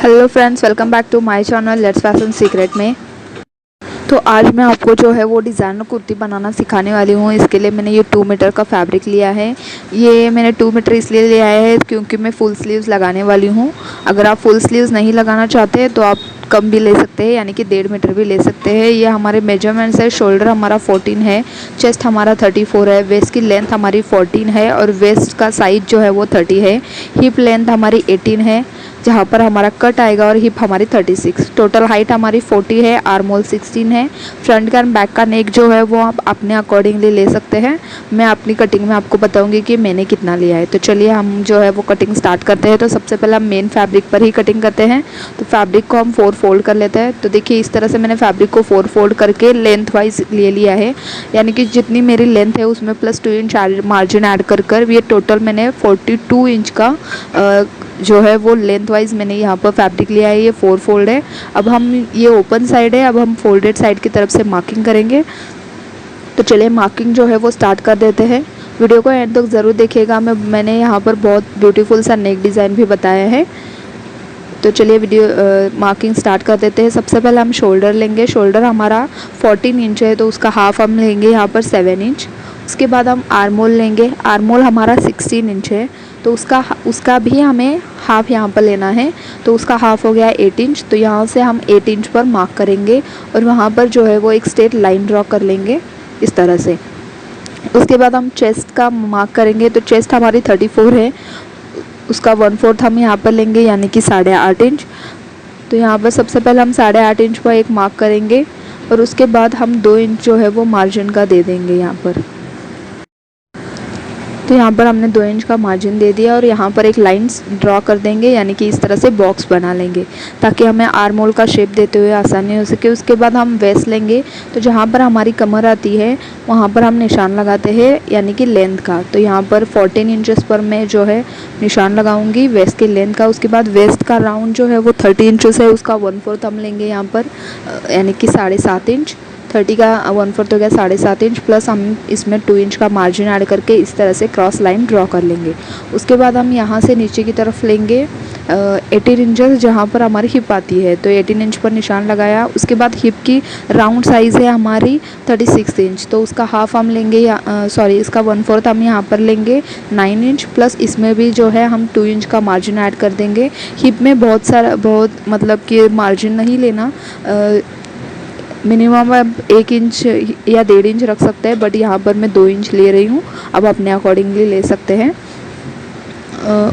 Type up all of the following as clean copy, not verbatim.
Hello friends, welcome back to my channel let's fashion secret में। तो आज मैं आपको जो है वो डिज़ाइनर कुर्ती बनाना सिखाने वाली हूँ। इसके लिए मैंने ये 2 मीटर का फैब्रिक लिया है। ये मैंने 2 मीटर इसलिए लिया है क्योंकि मैं फुल स्लीव्स लगाने वाली हूँ। अगर आप फुल स्लीव्स नहीं लगाना चाहते तो आप कम भी ले सकते हैं, यानी कि 1.5 मीटर भी ले सकते हैं। ये हमारे मेजरमेंट्स है। शोल्डर हमारा 14 है, चेस्ट हमारा 34 है, वेस्ट की लेंथ हमारी 14 है और वेस्ट का साइज जो है वो 30 है। हिप लेंथ हमारी 18 है, जहाँ पर हमारा कट आएगा, और हिप हमारी 36। टोटल हाइट हमारी 40 है, आर्म होल 16 है। फ्रंट का एंड बैक का नेक जो है वो आप अपने अकॉर्डिंगली ले सकते हैं। मैं अपनी कटिंग में आपको बताऊंगी कि मैंने कितना लिया है। तो चलिए हम जो है वो कटिंग स्टार्ट करते हैं। तो सबसे पहले हम मेन फैब्रिक पर ही कटिंग करते हैं। तो फैब्रिक को हम 4 फोल्ड कर लेते हैं। तो देखिए इस तरह से मैंने फैब्रिक को 4 फोल्ड करके लेंथ वाइज ले लिया है, यानी कि जितनी मेरी लेंथ है उसमें प्लस 2 इंच मार्जिन ऐड कर ये टोटल मैंने 42 इंच का जो है वो लेंथ वाइज मैंने यहाँ पर फैब्रिक लिया है। ये 4 फोल्ड है। अब हम ये ओपन साइड है, अब हम फोल्डेड साइड की तरफ से मार्किंग करेंगे। तो चलिए मार्किंग जो है वो स्टार्ट कर देते हैं। वीडियो को एंड तक ज़रूर देखिएगा। मैंने यहाँ पर बहुत ब्यूटीफुल सा नेक डिज़ाइन भी बताया है। तो चलिए वीडियो मार्किंग स्टार्ट कर देते हैं। सबसे पहले हम शोल्डर लेंगे। शोल्डर हमारा 14 इंच है, तो उसका हाफ हम लेंगे यहाँ पर 7 इंच। उसके बाद हम आर्म होल लेंगे। आर्म होल हमारा 16 इंच है, तो उसका भी हमें हाफ यहाँ पर लेना है। तो उसका हाफ हो गया 8 इंच। तो यहाँ से हम 8 इंच पर मार्क करेंगे और वहाँ पर जो है वो एक स्ट्रेट लाइन ड्रॉ कर लेंगे इस तरह से। उसके बाद हम चेस्ट का मार्क करेंगे। तो चेस्ट हमारी 34 है, उसका 1/4 हम यहाँ पर लेंगे, यानी कि 8.5 इंच। तो यहाँ पर सबसे पहले हम 8.5 इंच पर एक मार्क करेंगे और उसके बाद हम 2 इंच जो है वो मार्जिन का दे देंगे यहाँ पर। तो यहाँ पर हमने 2 इंच का मार्जिन दे दिया और यहाँ पर एक लाइन ड्रॉ कर देंगे, यानी कि इस तरह से बॉक्स बना लेंगे ताकि हमें आर्म होल का शेप देते हुए आसानी हो सके। उसके बाद हम वेस्ट लेंगे। तो जहाँ पर हमारी कमर आती है वहाँ पर हम निशान लगाते हैं, यानी कि लेंथ का। तो यहाँ पर 14 इंचेस पर मैं जो है निशान लगाऊंगी वेस्ट की लेंथ का। उसके बाद वेस्ट का राउंड जो है वो 30 इंचेस है, उसका 1/4 हम लेंगे यहाँ पर, यानी कि 7.5 इंच। 30 का 1/4 हो गया 7.5 इंच, प्लस हम इसमें 2 इंच का मार्जिन ऐड करके इस तरह से क्रॉस लाइन ड्रॉ कर लेंगे। उसके बाद हम यहाँ से नीचे की तरफ लेंगे 18 इंचेस, जहाँ पर हमारी हिप आती है। तो 18 इंच पर निशान लगाया। उसके बाद हिप की राउंड साइज़ है हमारी 36 इंच, तो उसका हाफ हम लेंगे, इसका 1/4 हम यहाँ पर लेंगे 9 इंच, प्लस इसमें भी जो है हम 2 इंच का मार्जिन ऐड कर देंगे। हिप में बहुत मतलब कि मार्जिन नहीं लेना, मिनिमम आप 1 इंच या 1.5 इंच रख सकते हैं, बट यहाँ पर मैं 2 इंच ले रही हूँ। अब अपने अकॉर्डिंगली ले सकते हैं।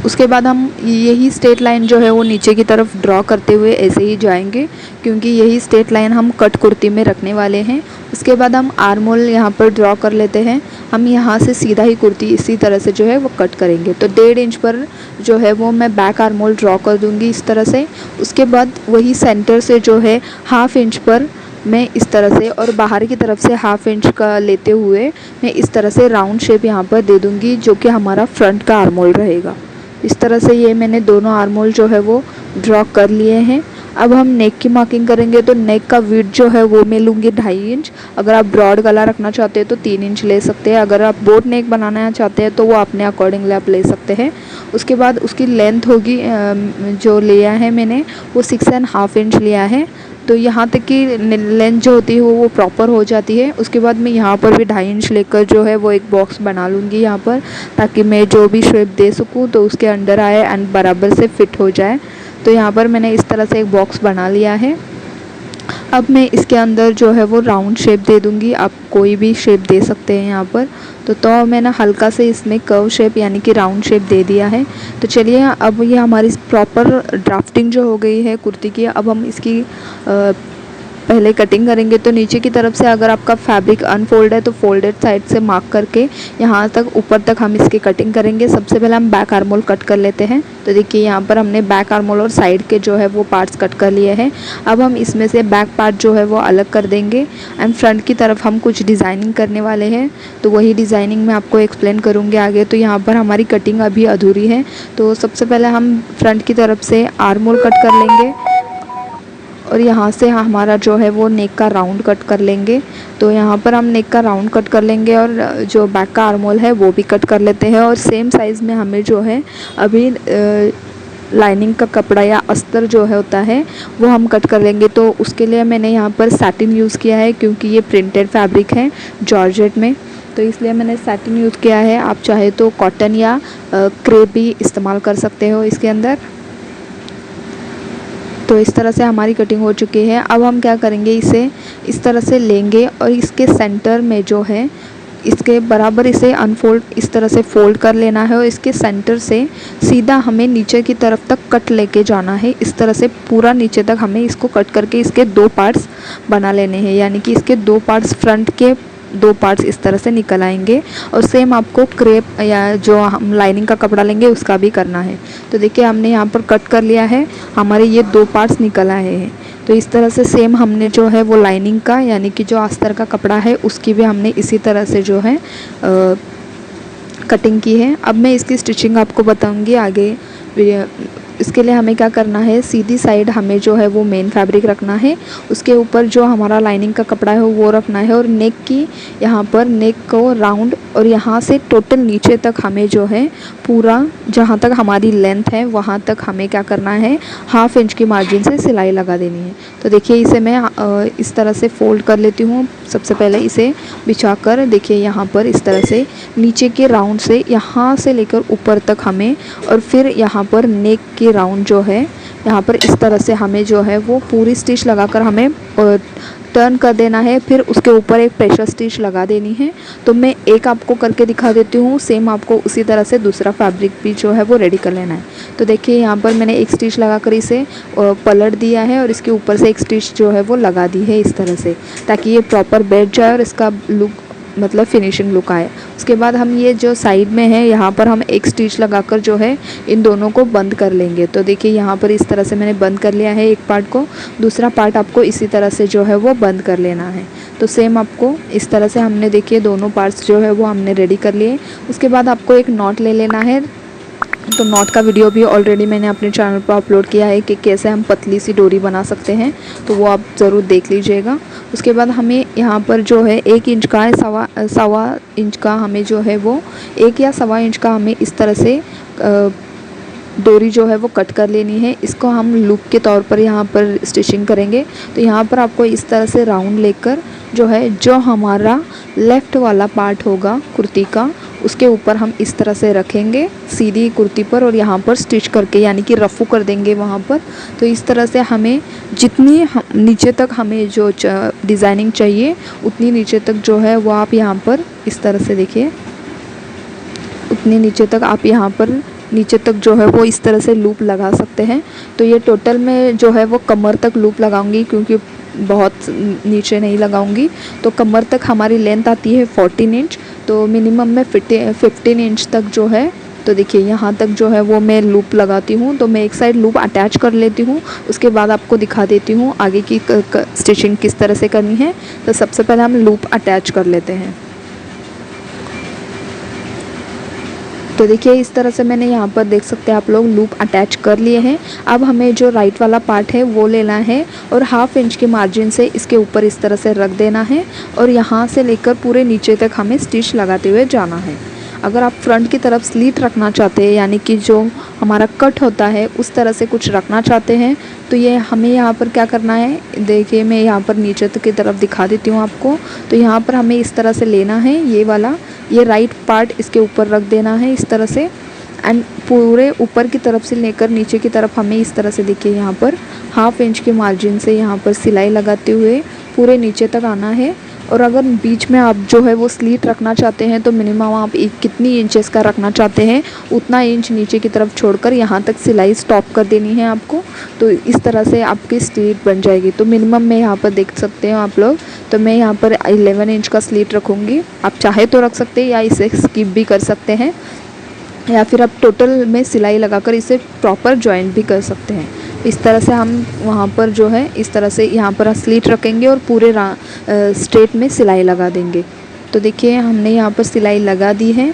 उसके बाद हम यही स्ट्रेट लाइन जो है वो नीचे की तरफ ड्रॉ करते हुए ऐसे ही जाएंगे, क्योंकि यही स्ट्रेट लाइन हम कट कुर्ती में रखने वाले हैं। उसके बाद हम आर्म होल यहाँ पर ड्रॉ कर लेते हैं। हम यहाँ से सीधा ही कुर्ती इसी तरह से जो है वो कट करेंगे। तो 1.5 इंच पर जो है वो मैं बैक आर्म होल ड्रॉ कर दूँगी इस तरह से। उसके बाद वही सेंटर से जो है 1/2 इंच पर मैं इस तरह से, और बाहर की तरफ से 1/2 इंच का लेते हुए मैं इस तरह से राउंड शेप यहाँ पर दे दूँगी, जो कि हमारा फ्रंट का आर्म होल रहेगा। इस तरह से ये मैंने दोनों आर्म होल जो है वो ड्रॉ कर लिए हैं। अब हम नेक की मार्किंग करेंगे। तो नेक का विड्थ जो है वो मैं लूँगी 2.5 इंच। अगर आप ब्रॉड गला रखना चाहते हैं तो 3 इंच ले सकते हैं। अगर आप बोट नेक बनाना चाहते हैं तो वो अपने अकॉर्डिंगली आप ले सकते हैं। उसके बाद उसकी लेंथ होगी, जो लिया है मैंने वो 6.5 इंच लिया है। तो यहाँ तक की लेंथ जो होती है वो प्रॉपर हो जाती है। उसके बाद मैं यहाँ पर भी 2.5 इंच लेकर जो है वो एक बॉक्स बना लूँगी यहाँ पर, ताकि मैं जो भी शेप दे सकूँ तो उसके अंडर आए एंड बराबर से फिट हो जाए। तो यहाँ पर मैंने इस तरह से एक बॉक्स बना लिया है। अब मैं इसके अंदर जो है वो राउंड शेप दे दूँगी। आप कोई भी शेप दे सकते हैं यहाँ पर। तो मैंने हल्का से इसमें कर्व शेप यानी कि राउंड शेप दे दिया है। तो चलिए अब ये हमारी प्रॉपर ड्राफ्टिंग जो हो गई है कुर्ती की। अब हम इसकी पहले कटिंग करेंगे। तो नीचे की तरफ से अगर आपका फैब्रिक अनफोल्ड है तो फोल्डेड साइड से मार्क करके यहाँ तक ऊपर तक हम इसकी कटिंग करेंगे। सबसे पहले हम बैक आर्म होल कट कर लेते हैं। तो देखिए यहाँ पर हमने बैक आर्म होल और साइड के जो है वो पार्ट्स कट कर लिए हैं। अब हम इसमें से बैक पार्ट जो है वो अलग कर देंगे एंड फ्रंट की तरफ हम कुछ डिज़ाइनिंग करने वाले हैं। तो वही डिज़ाइनिंग मैं आपको एक्सप्लेन करूँगी आगे। तो यहाँ पर हमारी कटिंग अभी अधूरी है। तो सबसे पहले हम फ्रंट की तरफ से आर्म होल कट कर लेंगे और यहाँ से हमारा जो है वो नेक का राउंड कट कर लेंगे। तो यहाँ पर हम नेक का राउंड कट कर लेंगे और जो बैक का आर्म होल है वो भी कट कर लेते हैं। और सेम साइज़ में हमें जो है अभी लाइनिंग का कपड़ा या अस्तर जो है होता है वो हम कट कर लेंगे। तो उसके लिए मैंने यहाँ पर सैटिन यूज़ किया है, क्योंकि ये प्रिंटेड फैब्रिक है जॉर्जेट में, तो इसलिए मैंने सैटिन यूज़ किया है। आप चाहे तो कॉटन या क्रेप भी इस्तेमाल कर सकते हो इसके अंदर। तो इस तरह से हमारी कटिंग हो चुकी है। अब हम क्या करेंगे, इसे इस तरह से लेंगे और इसके सेंटर में जो है इसके बराबर इसे अनफोल्ड इस तरह से फोल्ड कर लेना है और इसके सेंटर से सीधा हमें नीचे की तरफ तक कट लेके जाना है। इस तरह से पूरा नीचे तक हमें इसको कट करके इसके 2 पार्ट्स बना लेने हैं, यानी कि इसके 2 पार्ट्स फ्रंट के 2 पार्ट्स इस तरह से निकल आएंगे। और सेम आपको क्रेप या जो हम लाइनिंग का कपड़ा लेंगे उसका भी करना है। तो देखिए हमने यहाँ पर कट कर लिया है, हमारे ये 2 पार्ट्स निकल आए हैं। तो इस तरह से सेम हमने जो है वो लाइनिंग का यानी कि जो अस्तर का कपड़ा है उसकी भी हमने इसी तरह से जो है कटिंग की है। अब मैं इसकी स्टिचिंग आपको बताऊंगी आगे। इसके लिए हमें क्या करना है, सीधी साइड हमें जो है वो मेन फैब्रिक रखना है, उसके ऊपर जो हमारा लाइनिंग का कपड़ा है वो रखना है और नेक की यहाँ पर नेक को राउंड और यहाँ से टोटल नीचे तक हमें जो है पूरा जहाँ तक हमारी लेंथ है वहाँ तक हमें क्या करना है, 1/2 इंच की मार्जिन से सिलाई लगा देनी है। तो देखिए इसे मैं इस तरह से फोल्ड कर लेती हूँ। सबसे पहले इसे बिछा कर देखिए यहाँ पर इस तरह से नीचे के राउंड से यहाँ से लेकर ऊपर तक हमें और फिर यहाँ पर नेक के राउंड जो है यहाँ पर इस तरह से हमें जो है वो पूरी स्टिच लगाकर हमें टर्न कर देना है। फिर उसके ऊपर एक प्रेशर स्टिच लगा देनी है। तो मैं एक आपको करके दिखा देती हूँ, सेम आपको उसी तरह से दूसरा फैब्रिक भी जो है वो रेडी कर लेना है। तो देखिए यहाँ पर मैंने एक स्टिच लगाकर इसे पलट दिया है और इसके ऊपर से एक स्टिच जो है वो लगा दी है इस तरह से, ताकि ये प्रॉपर बैठ जाए और इसका लुक मतलब फिनिशिंग लुक आए। उसके बाद हम ये जो साइड में है यहाँ पर हम एक स्टिच लगाकर जो है इन दोनों को बंद कर लेंगे। तो देखिए यहाँ पर इस तरह से मैंने बंद कर लिया है एक पार्ट को, दूसरा पार्ट आपको इसी तरह से जो है वो बंद कर लेना है। तो सेम आपको इस तरह से हमने देखिए दोनों पार्ट्स जो है वो हमने रेडी कर लिए। उसके बाद आपको एक नॉट ले लेना है। तो नॉट का वीडियो भी ऑलरेडी मैंने अपने चैनल पर अपलोड किया है कि कैसे हम पतली सी डोरी बना सकते हैं, तो वो आप ज़रूर देख लीजिएगा। उसके बाद हमें यहाँ पर जो है 1 इंच का सवा इंच का हमें जो है वो 1 या सवा इंच का हमें इस तरह से डोरी जो है वो कट कर लेनी है। इसको हम लूप के तौर पर यहाँ पर स्टिचिंग करेंगे। तो यहाँ पर आपको इस तरह से राउंड लेकर जो है जो हमारा लेफ़्ट वाला पार्ट होगा कुर्ती का उसके ऊपर हम इस तरह से रखेंगे सीधी कुर्ती पर और यहाँ पर स्टिच करके यानी कि रफू कर देंगे वहाँ पर। तो इस तरह से हमें जितनी नीचे तक हमें जो डिज़ाइनिंग चाहिए उतनी नीचे तक जो है वो आप यहाँ पर इस तरह से देखिए उतनी नीचे तक आप यहाँ पर नीचे तक जो है वो इस तरह से लूप लगा सकते हैं। तो ये टोटल में जो है वो कमर तक लूप लगाऊंगी, क्योंकि बहुत नीचे नहीं लगाऊंगी। तो कमर तक हमारी लेंथ आती है 14 इंच, तो मिनिमम में 15 इंच तक जो है। तो देखिए यहाँ तक जो है वो मैं लूप लगाती हूँ। तो मैं एक साइड लूप अटैच कर लेती हूँ, उसके बाद आपको दिखा देती हूँ आगे की स्टिचिंग किस तरह से करनी है। तो सबसे पहले हम लूप अटैच कर लेते हैं। तो देखिए इस तरह से मैंने यहाँ पर देख सकते हैं आप लोग लूप अटैच कर लिए हैं। अब हमें जो राइट वाला पार्ट है वो लेना है और 1/2 इंच की मार्जिन से इसके ऊपर इस तरह से रख देना है और यहाँ से लेकर पूरे नीचे तक हमें स्टिच लगाते हुए जाना है। अगर आप फ्रंट की तरफ स्लीट रखना चाहते हैं यानी कि जो हमारा कट होता है उस तरह से कुछ रखना चाहते हैं तो ये हमें यहाँ पर क्या करना है, देखिए मैं यहाँ पर नीचे तक की तरफ दिखा देती हूँ आपको। तो यहाँ पर हमें इस तरह से लेना है, ये वाला ये राइट पार्ट इसके ऊपर रख देना है इस तरह से एंड पूरे ऊपर की तरफ से लेकर नीचे की तरफ हमें इस तरह से देखिए यहाँ पर 1/2 इंच के मार्जिन से यहाँ पर सिलाई लगाते हुए पूरे नीचे तक आना है। और अगर बीच में आप जो है वो स्लीट रखना चाहते हैं तो मिनिमम आप कितनी इंचेस का रखना चाहते हैं उतना इंच नीचे की तरफ छोड़कर यहाँ तक सिलाई स्टॉप कर देनी है आपको। तो इस तरह से आपकी स्लीट बन जाएगी। तो मिनिमम में यहाँ पर देख सकते हो आप लोग, तो मैं यहाँ पर 11 इंच का स्लीट रखूँगी। आप चाहे तो रख सकते हैं या इसे स्किप भी कर सकते हैं या फिर आप टोटल में सिलाई लगाकर इसे प्रॉपर जॉइंट भी कर सकते हैं। इस तरह से हम वहाँ पर जो है इस तरह से यहाँ पर स्लीट रखेंगे और पूरे स्ट्रेट में सिलाई लगा देंगे। तो देखिए हमने यहाँ पर सिलाई लगा दी है।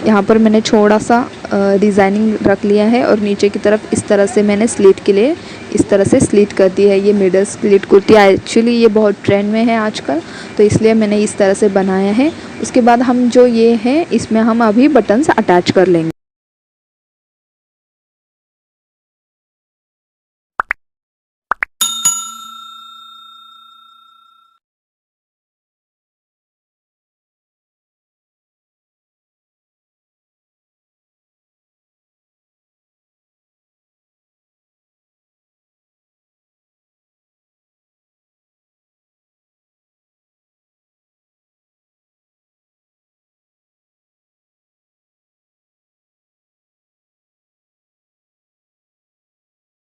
यहाँ पर मैंने थोड़ा सा डिज़ाइनिंग रख लिया है और नीचे की तरफ इस तरह से मैंने स्लीट के लिए इस तरह से स्लीट कर दी है। ये मिडल स्लीट कुर्ती एक्चुअली ये बहुत ट्रेंड में है आजकल, तो इसलिए मैंने इस तरह से बनाया है। उसके बाद हम जो ये है इसमें हम अभी बटन्स अटैच कर लेंगे।